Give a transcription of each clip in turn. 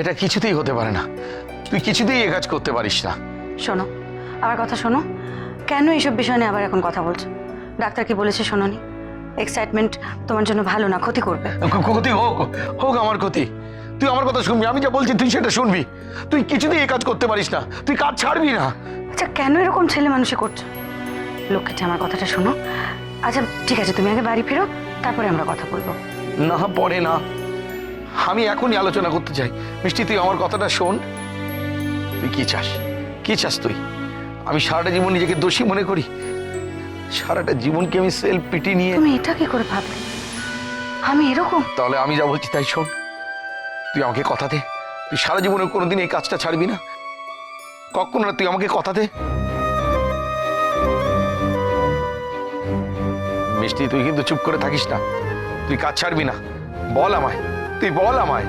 এটা কিছুতেই হতে পারে না। তুই কিছুতেই এ কাজ করতে পারিস না। শোনো, আমার কথা শোনো। কেন এইসব বিষয় নিয়ে আবার এখন কথা বলছো? ডাক্তার কি বলেছে শোনোনি? এক্সাইটমেন্ট তোমার জন্য ভালো না, ক্ষতি করবে। ক্ষতি হোক, হোক আমার ক্ষতি, তুই আমার কথা শুনবি। আমি যা বলছি তুই সেটা শুনবি। তুই কিছুতেই এই কাজ করতে পারিস না, তুই কাজ ছাড়বি না। আচ্ছা, কেন এরকম ছেলে মানুষই করছো? লক্ষ্মীটি, আমার কথাটা শোনো। আচ্ছা ঠিক আছে, তুমি আগে বাড়ি ফিরো, তারপরে আমরা কথা বলবো। না, পরে না, আমি এখনই আলোচনা করতে চাই। মিষ্টি, তুই আমার কথাটা শোন। তুই কি চাস? কি চাস তুই? আমি সারাটা জীবন নিজেকে দোষী মনে করি? সারাটা জীবনকে আমি সেলফ পিটি নিয়ে। তুমি এটা কি করে ভাবলে আমি এরকম? তাহলে আমি যা বলছি তাই শোন। তুই আমাকে কথা দে, তুই সারা জীবনে কোনোদিন এই কাজটা ছাড়বি না, কখনো না। তুই আমাকে কথা দে। মিষ্টি, তুই কিন্তু চুপ করে থাকিস না। তুই কাজ ছাড়বি না, বল আমায়, তুই বল আমায়।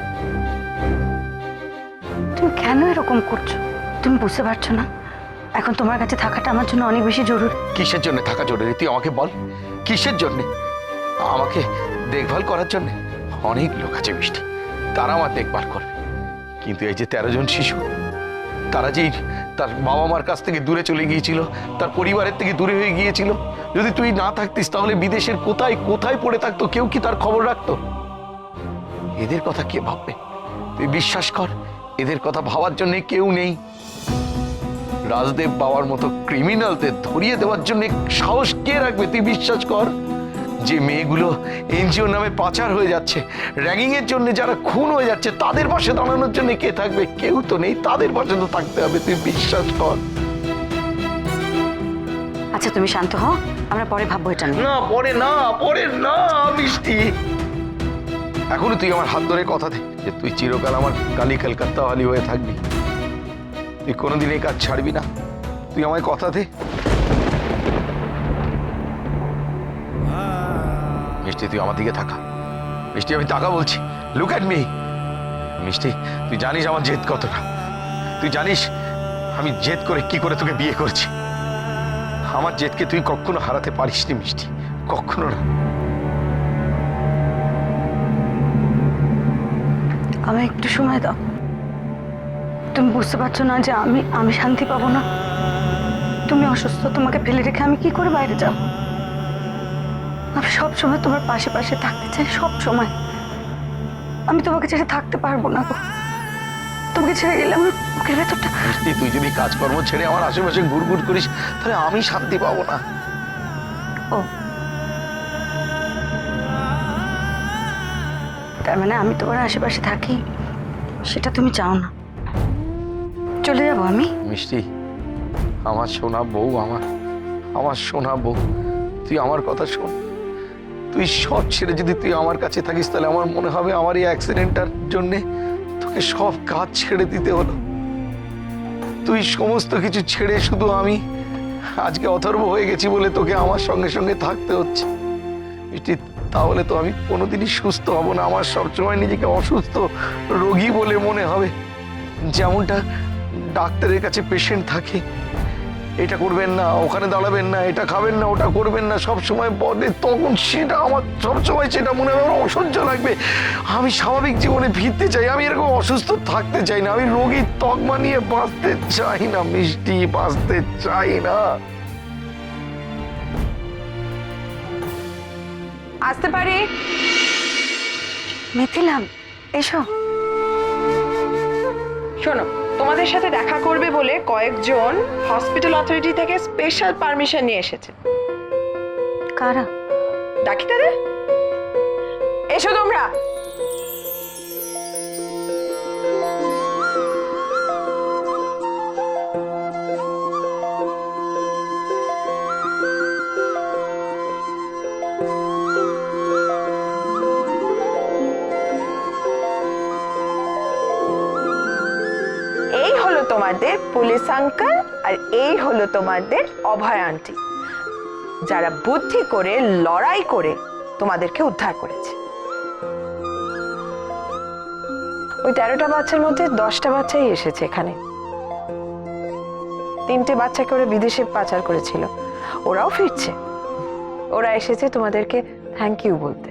তুমি কেন এরকম করছো? তুমি বুঝতে পারছো না এখন তোমার কাছে থাকাটা আমার জন্য অনেক বেশি জরুরি। কিসের জন্য থাকা জরুরি তুই আমাকে বল? কিসের জন্য? আমাকে দেখভাল করার জন্য? অনেক লোক আছে মিষ্টি, তারা আমার দেখভাল করবে, কিন্তু এই যে 13 জন শিশু, তারা যে তার বাবা মার কাছ থেকে দূরে চলে গিয়েছিল, তার পরিবারের থেকে দূরে হয়ে গিয়েছিল, যদি তুই না থাকতিস তাহলে বিদেশের কোথায় কোথায় পড়ে থাকতো, কেউ কি তার খবর রাখতো? এদের কথা কে ভাববে? তুই বিশ্বাস কর, এদের কথা ভাবার জন্য কেউ নেই। রাজদেব বাবার মতো ক্রিমিনালদের ধরিয়ে দেওয়ার জন্য সাহস কে রাখবে? তুই বিশ্বাস কর, যে মেয়েগুলো এনজিও নামে পাচার হয়ে যাচ্ছে, র্যাগিং এর জন্য যারা খুন হয়ে যাচ্ছে, তাদের পাশে দাঁড়ানোর জন্য কে থাকবে? কেউ তো নেই। তাদের পাশে তো থাকতে হবে, তুই বিশ্বাস কর। আচ্ছা তুমি শান্ত হও, আমরা পরে ভাববো এটা নিয়ে। না, পরে না, পরে না মিষ্টি। এখনো তুই আমার হাত ধরে কথা দে যে তুই চিরকাল আমার কালি কলকাতা ওয়ালি হয়ে থাকবি। তুই কোনোদিন এই কাজ ছাড়বি না, তুই আমায় কথা দে। মিষ্টি, তুই আমার দিকে তাকা। মিষ্টি, আমি তাকা বলছি, লুক অ্যাট মি। মিষ্টি, তুই জানিস আমার জেদ কতটা, তুই জানিস আমি জেদ করে কি করে তোকে বিয়ে করেছি। আমার জেদকে তুই কখনো হারাতে পারিসনি মিষ্টি, কখনো না। আমায় একটু সময় দাও। তুমি বুঝতে পারছো না যে আমি শান্তি পাবো না? তুমি অসুস্থ, তোমাকে ফেলে রেখে আমি কি করে বাইরে যাব? আমি সব সময় তোমার পাশে পাশে থাকতে চাই, সব সময়। আমি তোমাকে ছেড়ে থাকতে পারবো না গো। তোমাকে ছেড়ে গেলে আমার বুকের ভেতরটা। মিষ্টি, তুই যদি কাজকর্ম ছেড়ে আমার আশেপাশে ঘুরঘুর করিস তাহলে আমি শান্তি পাবো না। ও, তার মানে আমি তোমার আশেপাশে থাকি সেটা তুমি চাও না? চলে যাবো আমি? মিষ্টি, আমার সোনা বউ, আমার সোনা বউ, তুই আমার কথা শোন। তুই সব ছেড়ে যদি তুই আমার কাছে থাকিস তাহলে আমার মনে হবে আমার এই অ্যাক্সিডেন্টটার জন্যে তোকে সব কাজ ছেড়ে দিতে হলো। তুই সমস্ত কিছু ছেড়ে শুধু আমি আজকে অথর্ব হয়ে গেছি বলে তোকে আমার সঙ্গে সঙ্গে থাকতে হচ্ছে। মিষ্টি, তাহলে তো আমি কোনোদিনই সুস্থ হব না। আমার সবসময় নিজেকে অসুস্থ, রোগী বলে মনে হবে। যেমনটা ডাক্তারের কাছে পেশেন্ট থাকে, এটা করবেন না, ওখানে দাঁড়াবেন না, এটা খাবেন না, ওটা করবেন না, সব সময় বলে, তখন সেটা আমার সবসময় সেটা মনে হবে আমার অসহ্য লাগবে। আমি স্বাভাবিক জীবনে ফিরতে চাই, আমি এরকম অসুস্থ থাকতে চাই না, আমি রোগীর তকমা নিয়ে বাঁচতে চাই না মিষ্টি, বাঁচতে চাই না। আসতে পারি? মিথিলা, এসো। শোনো, তোমাদের সাথে দেখা করবে বলে কয়েকজন হসপিটাল অথরিটি থেকে স্পেশাল পারমিশন নিয়ে এসেছে। কারা? ডাকি তাদের? এসো তোমরা। এই হলো তোমাদের পুলিশ আঙ্কেল, আর এই হলো তোমাদের অভয় আন্টি, যারা বুদ্ধি করে লড়াই করে তোমাদেরকে উদ্ধার করেছে। ওই 13টা বাচ্চার মধ্যে 10টা বাচ্চাই এসেছে এখানে। 3টে বাচ্চাকে ওরা বিদেশে পাচার করেছিল, ওরাও ফিরছে। ওরা এসেছে তোমাদেরকে থ্যাংক ইউ বলতে।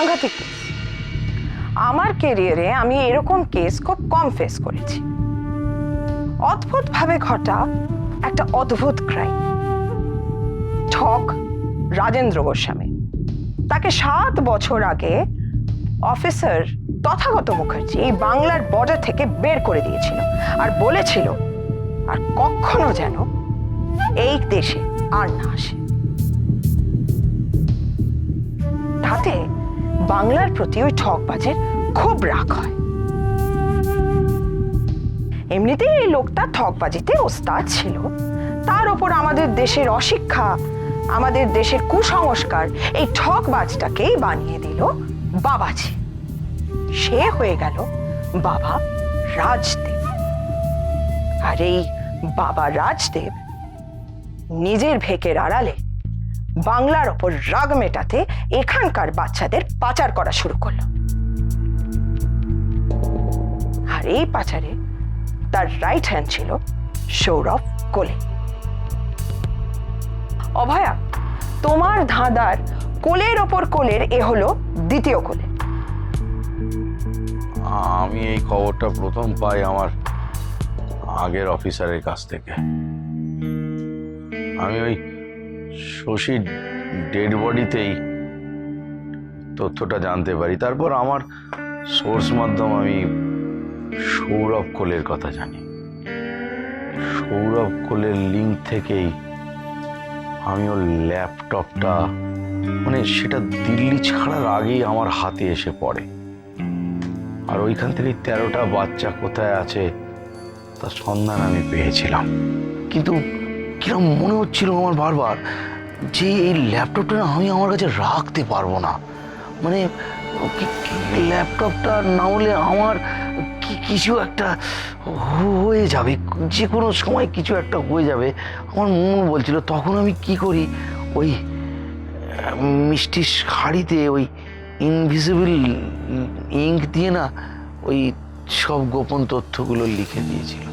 সাংঘাতিক কেস। আমার ক্যারিয়ারে আমি এরকম কেস খুব কম ফেস করেছি। অদ্ভুত ভাবে ঘটা একটা অদ্ভুত ক্রাইম। ঠক রাজেন্দ্র গোস্বামী, তাকে 7 বছর আগে অফিসার তথাগত মুখার্জি এই বাংলার বর্ডার থেকে বের করে দিয়েছিল আর বলেছিল আর কখনো যেন এই দেশে আর না আসে। তাতে বাংলার প্রতি ওই ঠকবাজের খুব রাগ হয়। এমনিতেই এই লোকটা ঠকবাজিতে ওস্তাদ ছিল, তার উপর আমাদের দেশের অশিক্ষা, আমাদের দেশের কুসংস্কার এই ঠকবাজটাকেই বানিয়ে দিল বাবাজি। সে হয়ে গেল বাবা রাজদেব। আর এই বাবা রাজদেব নিজের ভেকের আড়ালে বাংলার ওপর রাগ মেটাতে এখানকার বাচ্চাদের পাচার করা শুরু করলো। আর এই পাচারে তার রাইট হ্যান্ড ছিল সৌরভ কোলে। অভয়া, তোমার ধাঁধার কোলের ওপর কোলের এ হলো দ্বিতীয় কোলে। আমি এই খবরটা প্রথম পাই আমার আগের অফিসারের কাছ থেকে। আমি ওই শশীর ডেড বডিতেই তথ্যটা জানতে পারি। তারপর আমার সোর্স মাধ্যম আমি সৌরভ কোলের কথা জানি। সৌরভ কোলের লিঙ্ক থেকেই আমি ওর ল্যাপটপটা, মানে সেটা দিল্লি ছাড়ার আগেই আমার হাতে এসে পড়ে। আর ওইখান থেকে 13টা বাচ্চা কোথায় আছে তার সন্ধান আমি পেয়েছিলাম। কিন্তু কিরম মনে হচ্ছিল আমার বারবার যে এই ল্যাপটপটা না আমি আমার কাছে রাখতে পারবো না। মানে ল্যাপটপটা না হলে আমার কিছু একটা হয়ে যাবে, যে কোনো সময় কিছু একটা হয়ে যাবে আমার মন বলছিল। তখন আমি কি করি, ওই মিষ্টির শাড়িতে ওই ইনভিজিবল ইঙ্ক দিয়ে না ওই সব গোপন তথ্যগুলো লিখে দিয়েছিল।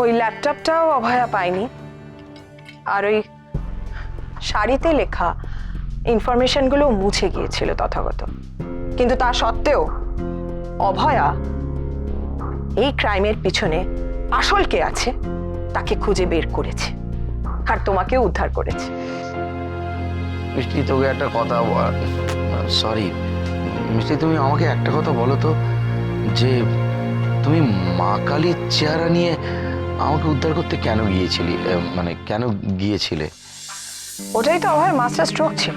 ওই ল্যাপটপটাও অভয়া পায়নি, আর ওই শাড়িতে লেখা ইনফরমেশনগুলো মুছে গিয়েছিল তথাগত। কিন্তু তা সত্ত্বেও অভয়া এই ক্রাইমের পিছনে আসল কে আছে তাকে খুঁজে বের করেছে আর তোমাকে উদ্ধার করেছে। মিষ্টি, তোকে একটা কথা, সরি মিষ্টি, তুমি আমাকে একটা কথা বলো তো, যে তুমি মা কালীর চেহারা নিয়ে আমাকে উদ্ধার করতে কেন গিয়েছিলি, মানে কেন গিয়েছিলে? ওটাই তো অভয়ের মাস্টার স্ট্রোক ছিল।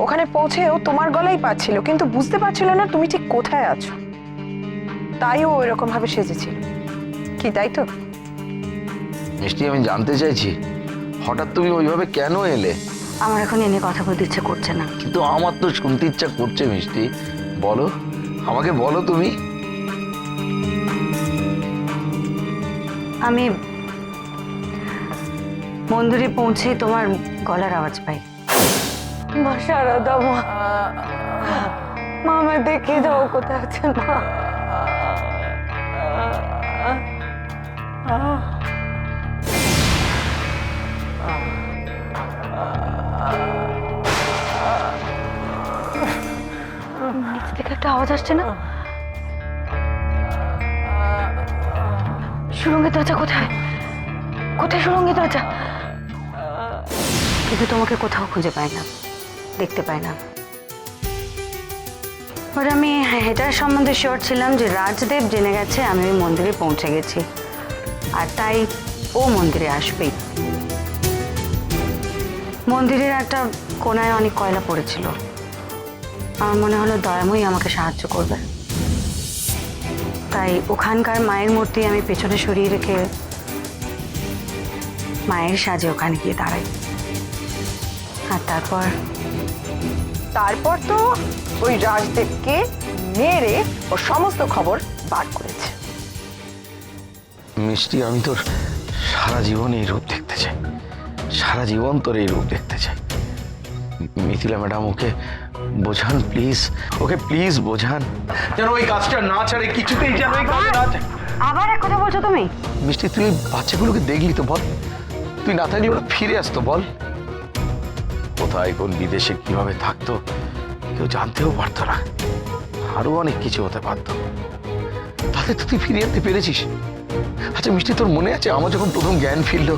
ওখানে পৌঁছেও তোমার গলাই পাচ্ছিল, কিন্তু বুঝতে পারছিল না তুমি ঠিক কোথায় আছো। তাই ও এরকম ভাবে সেজেছিল, কি তাই তো? মিষ্টি, আমি জানতে চাইছি হঠাৎ তুমি ওইভাবে কেন এলে? আমার এখন এনে কথা বলতে ইচ্ছে করছে না। কিন্তু আমার তো শুনতে ইচ্ছা করছে মিষ্টি, বলো, আমাকে বলো তুমি। আমি মন্দিরে পৌঁছে তোমার গলার আওয়াজ পাই। মা শারদা, মা আমায় দেখে যাও কোথায় আছে মা। নিচ থেকে একটা আওয়াজ আসছে না? সুরঙ্গের দরজা কোথায়? কোথায় সুরঙ্গের দরজা? কিন্তু তোমাকে কোথাও খুঁজে পাই না, দেখতে পাই না। আর আমি এটার সম্বন্ধে শিওর ছিলাম যে রাজদেব জেনে গেছে আমি ওই মন্দিরে পৌঁছে গেছি, আর তাই ও মন্দিরে আসবেই। মন্দিরের একটা কোনায় অনেক কয়লা পড়েছিল, আমার মনে হলো দয়াময়ী আমাকে সাহায্য করবে। তাই ওখানকার মায়ের মূর্তি আমি পেছনে সরিয়ে রেখে মায়ের সাজে ওখানে গিয়ে দাঁড়াই। আর তারপর তো ওই রাজদেবকে মেরে ওর সমস্ত খবর বার করেছে। মিষ্টি, আমি তোর সারা জীবন এই রূপ দেখতে চাই, সারা জীবন তোর এই রূপ দেখতে চাই। মিথিলা ম্যাডাম, ওকে বোঝান প্লিজ, ওকে প্লিজ বোঝান যেন ওই কাজটা না ছাড়ে, কিছুতেই যেন ওই কাজ না ছাড়ে। আবার এক কথা বলছো তুমি? মিষ্টি, তুই বাচ্চাগুলোকে দেখলি তো, বল তুই না থাকলে ওরা ফিরে আসতো, বল কোথাও কোথায় কোন বিদেশে কিভাবে থাকতো কেউ জানতেও পারতো না। আরো অনেক কিছু হতে পারতো। তাহলে তো তুই ফিরিয়ে আনতে পেরেছিস। আচ্ছা মিষ্টি, তোর মনে আছে আমার যখন প্রথম জ্ঞান ফিরল,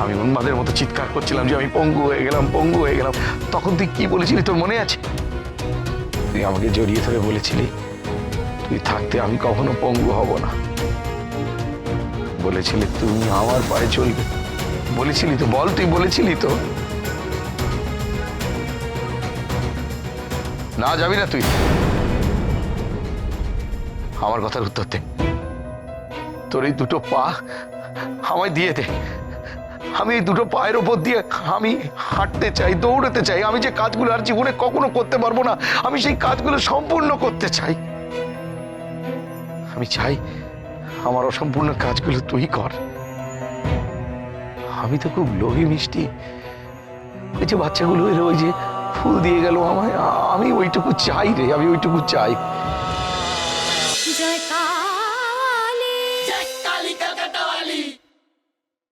আমি উন্মাদের মতো চিৎকার করছিলাম যে আমি পঙ্গু হয়ে গেলাম, পঙ্গু হয়ে গেলাম। তখন তুই কি বলেছিলি তোর মনে আছে? তুই আমাকে জড়িয়ে ধরে বলেছিলি তুই থাকতে আমি কখনো পঙ্গু হব না। বলেছিলি তুমি আমার পায়ে চলবে। বলেছিলি তো, বল তুই বলেছিলি তো। না যাবি না তুই? আমার কথার উত্তর দে। তোর এই দুটো পা আমায় দিয়ে দে। আমি এই দুটো পায়ের ওপর দিয়ে আমি হাঁটতে চাই, দৌড়াতে চাই। আমি যে কাজগুলো আর জীবনে কখনো করতে পারবো না, আমি সেই কাজগুলো সম্পূর্ণ করতে চাই। আমি চাই আমার অসম্পূর্ণ কাজগুলো তুই কর। আমি তো খুব লোভী মিষ্টি। ওই যে বাচ্চাগুলো এলো, ওই যে ফুল দিয়ে গেল আমায়, আমি ওইটুকু চাই রে, আমি ওইটুকু চাই।